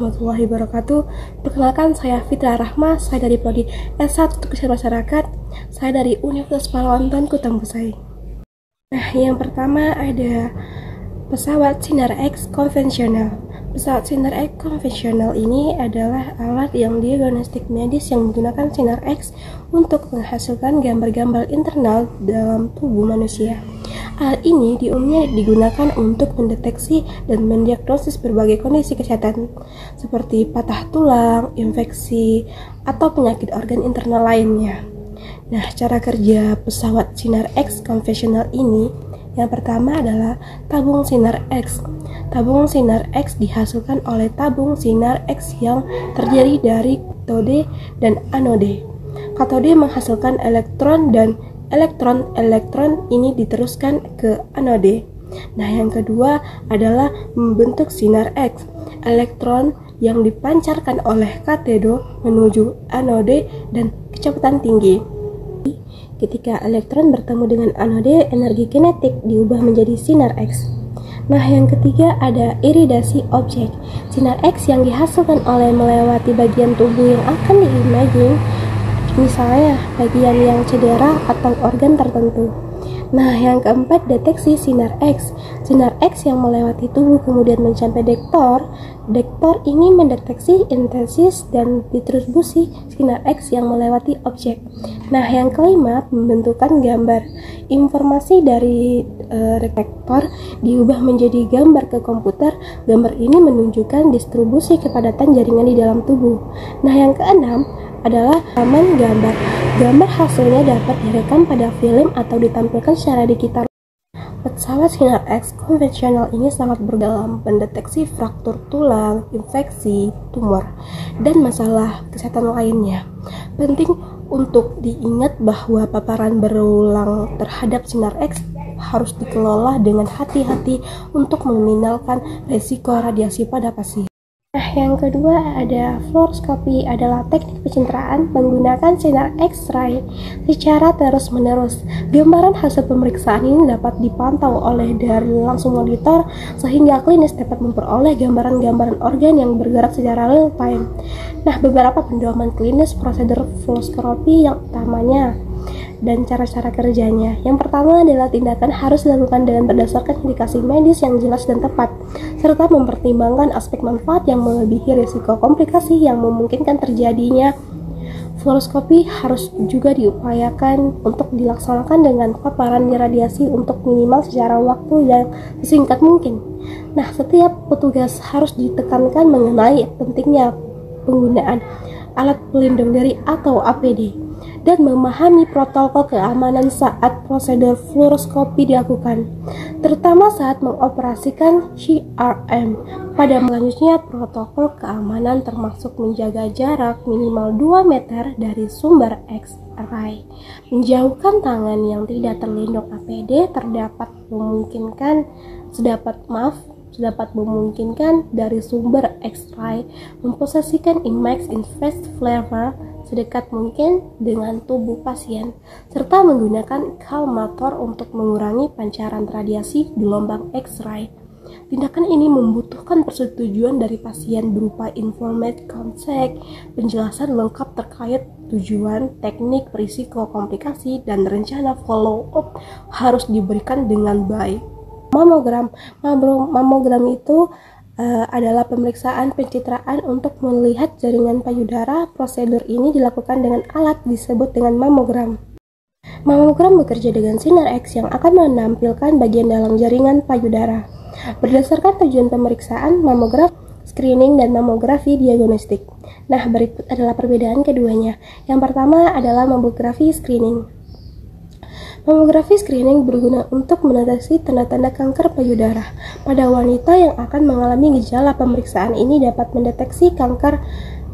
warahmatullahi wabarakatuh. Perkenalkan, saya Fitra Rahma, saya dari Prodi S1 Kesehatan Masyarakat, saya dari Universitas Palawan Kutangbusai. Nah, yang pertama ada pesawat Sinar X konvensional. Pesawat Sinar X konvensional ini adalah alat yang diagnostik medis yang menggunakan sinar X untuk menghasilkan gambar-gambar internal dalam tubuh manusia. Alat ini umumnya digunakan untuk mendeteksi dan mendiagnosis berbagai kondisi kesehatan seperti patah tulang, infeksi, atau penyakit organ internal lainnya. Nah, cara kerja pesawat Sinar X konvensional ini yang pertama adalah tabung sinar X. Tabung sinar X dihasilkan oleh tabung sinar X yang terdiri dari katode dan anode. Katode menghasilkan elektron dan elektron ini diteruskan ke anode. Nah, yang kedua adalah membentuk sinar X. Elektron yang dipancarkan oleh katode menuju anode dan kecepatan tinggi. Ketika elektron bertemu dengan anode, energi kinetik diubah menjadi sinar X. Nah, yang ketiga ada iridasi objek. Sinar X yang dihasilkan oleh melewati bagian tubuh yang akan diimaging, misalnya bagian yang cedera atau organ tertentu. Nah, yang keempat deteksi sinar X. Sinar X yang melewati tubuh kemudian mencapai dektor. Dektor ini mendeteksi intensitas dan distribusi sinar X yang melewati objek. Nah, yang kelima pembentukan gambar. Informasi dari detektor diubah menjadi gambar ke komputer. Gambar ini menunjukkan distribusi kepadatan jaringan di dalam tubuh. Nah, yang keenam adalah rekaman gambar. Gambar hasilnya dapat direkam pada film atau ditampilkan secara digital. Pesawat Sinar X konvensional ini sangat berdalam mendeteksi fraktur tulang, infeksi, tumor, dan masalah kesehatan lainnya. Penting untuk diingat bahwa paparan berulang terhadap Sinar X harus dikelola dengan hati-hati untuk meminimalkan risiko radiasi pada pasien. Nah, yang kedua ada fluoroskopi, adalah teknik pencitraan menggunakan sinar X-ray secara terus-menerus. Gambaran hasil pemeriksaan ini dapat dipantau dari langsung monitor sehingga klinis dapat memperoleh gambaran-gambaran organ yang bergerak secara real time. Nah, beberapa pedoman klinis prosedur fluoroskopi yang utamanya dan cara-cara kerjanya. Yang pertama adalah tindakan harus dilakukan dengan berdasarkan indikasi medis yang jelas dan tepat, serta mempertimbangkan aspek manfaat yang melebihi risiko komplikasi yang memungkinkan terjadinya. Fluoroskopi harus juga diupayakan untuk dilaksanakan dengan paparan radiasi untuk minimal secara waktu yang sesingkat mungkin. Nah, setiap petugas harus ditekankan mengenai pentingnya penggunaan alat pelindung diri atau APD dan memahami protokol keamanan saat prosedur fluoroskopi dilakukan, terutama saat mengoperasikan CRM. Pada selanjutnya, protokol keamanan termasuk menjaga jarak minimal 2 meter dari sumber X-ray, menjauhkan tangan yang tidak terlindung APD sedapat memungkinkan dari sumber X-ray, memposisikan image in face flavor sedekat mungkin dengan tubuh pasien, serta menggunakan kalmator untuk mengurangi pancaran radiasi gelombang X-ray. Tindakan ini membutuhkan persetujuan dari pasien berupa informed consent, penjelasan lengkap terkait tujuan, teknik, risiko, komplikasi, dan rencana follow-up harus diberikan dengan baik. Mamogram itu adalah pemeriksaan pencitraan untuk melihat jaringan payudara. Prosedur ini dilakukan dengan alat disebut dengan mamogram. Mamogram bekerja dengan sinar X yang akan menampilkan bagian dalam jaringan payudara. Berdasarkan tujuan pemeriksaan, mamogram screening dan mamografi diagnostik. Nah, berikut adalah perbedaan keduanya. Yang pertama adalah mamografi screening. Mamografi screening berguna untuk mendeteksi tanda-tanda kanker payudara. Pada wanita yang akan mengalami gejala, pemeriksaan ini dapat mendeteksi kanker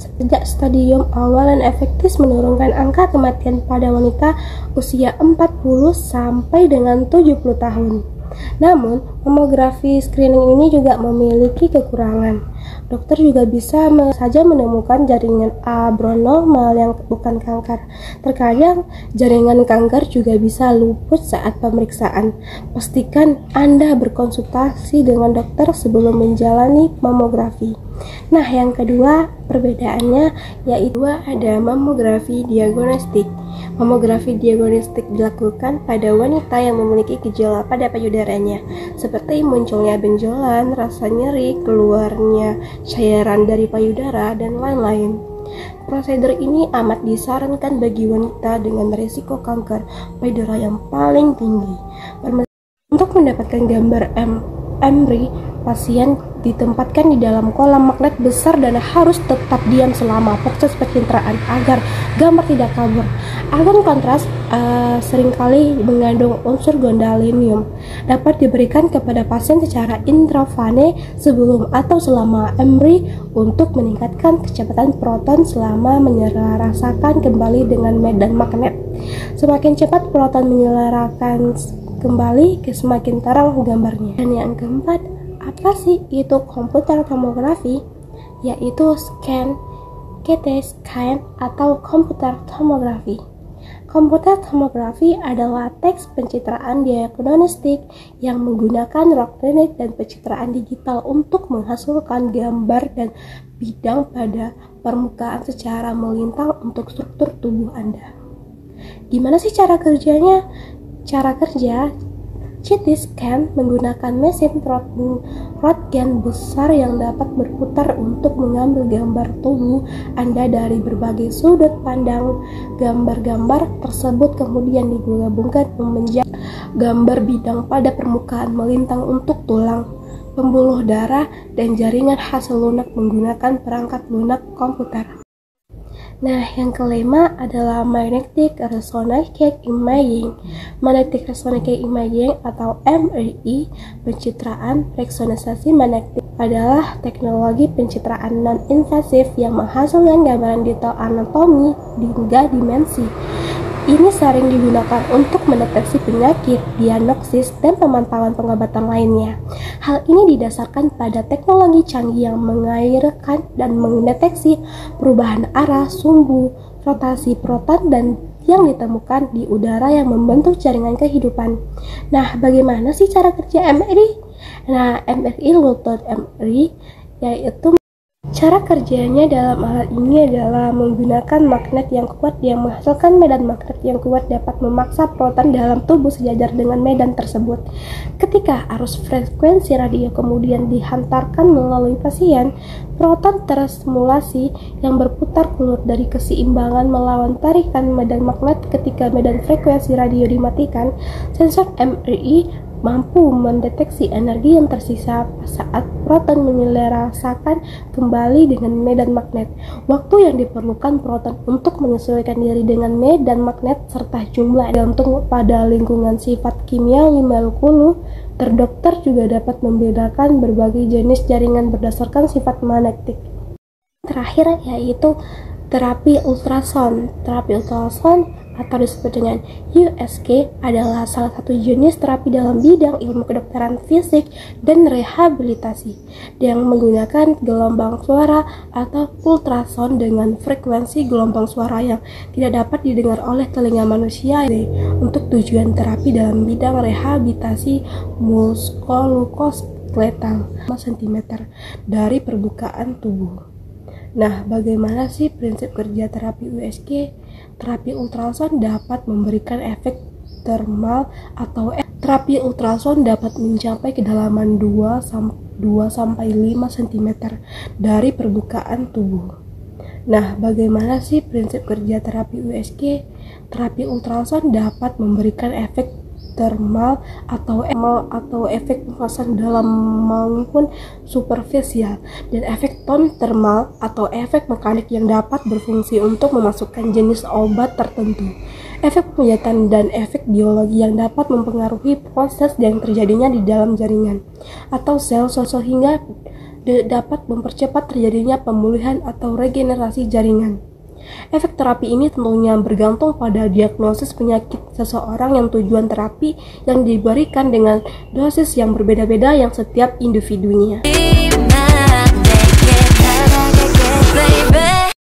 sejak stadium awal dan efektif menurunkan angka kematian pada wanita usia 40 sampai dengan 70 tahun. Namun, mamografi screening ini juga memiliki kekurangan. Dokter juga bisa saja menemukan jaringan abnormal yang bukan kanker. Terkadang jaringan kanker juga bisa luput saat pemeriksaan. Pastikan Anda berkonsultasi dengan dokter sebelum menjalani mamografi. Nah, yang kedua perbedaannya yaitu ada mamografi diagnostik. Mamografi diagnostik dilakukan pada wanita yang memiliki gejala pada payudaranya, seperti munculnya benjolan, rasa nyeri, keluarnya cairan dari payudara, dan lain-lain. Prosedur ini amat disarankan bagi wanita dengan risiko kanker payudara yang paling tinggi. Untuk mendapatkan gambar MRI, pasien ditempatkan di dalam kolam magnet besar dan harus tetap diam selama proses pencitraan agar gambar tidak kabur. Agen kontras seringkali mengandung unsur gadolinium, dapat diberikan kepada pasien secara intravene sebelum atau selama MRI untuk meningkatkan kecepatan proton selama menyelarasakan kembali dengan medan magnet. Semakin cepat proton menyelarasakan kembali, semakin terang gambarnya. Dan yang keempat, apa sih itu komputer tomografi? Yaitu CT scan atau komputer tomografi. Komputer tomografi adalah teks pencitraan diagnostik yang menggunakan elektronik dan pencitraan digital untuk menghasilkan gambar dan bidang pada permukaan secara melintang untuk struktur tubuh Anda. Gimana sih cara kerjanya? Cara kerja CT scan menggunakan mesin röntgen besar yang dapat berputar untuk mengambil gambar tubuh Anda dari berbagai sudut pandang. Gambar-gambar tersebut kemudian digabungkan menjadi gambar bidang pada permukaan melintang untuk tulang, pembuluh darah, dan jaringan hasil lunak menggunakan perangkat lunak komputer. Nah, yang kelima adalah Magnetic Resonance Imaging. Magnetic Resonance Imaging atau MRI, pencitraan resonansasi magnetik, adalah teknologi pencitraan non-invasif yang menghasilkan gambaran detail anatomi hingga dimensi. Ini sering digunakan untuk mendeteksi penyakit, diagnosis, dan pemantauan pengobatan lainnya. Hal ini didasarkan pada teknologi canggih yang mengairkan dan mendeteksi perubahan arah, sumbu, rotasi proton, dan yang ditemukan di udara yang membentuk jaringan kehidupan. Nah, bagaimana sih cara kerja MRI? Nah, MRI Lutut MRI yaitu cara kerjanya dalam alat ini adalah menggunakan magnet yang kuat yang menghasilkan medan magnet yang kuat dapat memaksa proton dalam tubuh sejajar dengan medan tersebut. Ketika arus frekuensi radio kemudian dihantarkan melalui pasien, proton terstimulasi yang berputar keluar dari keseimbangan melawan tarikan medan magnet. Ketika medan frekuensi radio dimatikan, sensor MRI mampu mendeteksi energi yang tersisa saat proton menyelarasakan kembali dengan medan magnet. Waktu yang diperlukan proton untuk menyesuaikan diri dengan medan magnet serta jumlah gantung pada lingkungan sifat kimiawi molekul. Dokter juga dapat membedakan berbagai jenis jaringan berdasarkan sifat magnetik. Terakhir yaitu terapi ultrasound. Terapi ultrasound atau disebut dengan USG adalah salah satu jenis terapi dalam bidang ilmu kedokteran fisik dan rehabilitasi yang menggunakan gelombang suara atau ultrasound dengan frekuensi gelombang suara yang tidak dapat didengar oleh telinga manusia untuk tujuan terapi dalam bidang rehabilitasi muskuloskeletal cm dari permukaan tubuh. Nah, bagaimana sih prinsip kerja terapi USG? Terapi ultrasound dapat memberikan efek termal atau terapi ultrasound dapat mencapai kedalaman 2-5 cm dari permukaan tubuh. Nah, bagaimana sih prinsip kerja terapi USG? Terapi ultrasound dapat memberikan efek termal atau efek pemanasan dalam maupun superficial, dan efek tone termal atau efek mekanik yang dapat berfungsi untuk memasukkan jenis obat tertentu, efek penyataan, dan efek biologi yang dapat mempengaruhi proses yang terjadinya di dalam jaringan atau sel sehingga dapat mempercepat terjadinya pemulihan atau regenerasi jaringan. Efek terapi ini tentunya bergantung pada diagnosis penyakit seseorang yang tujuan terapi yang diberikan dengan dosis yang berbeda-beda yang setiap individunya.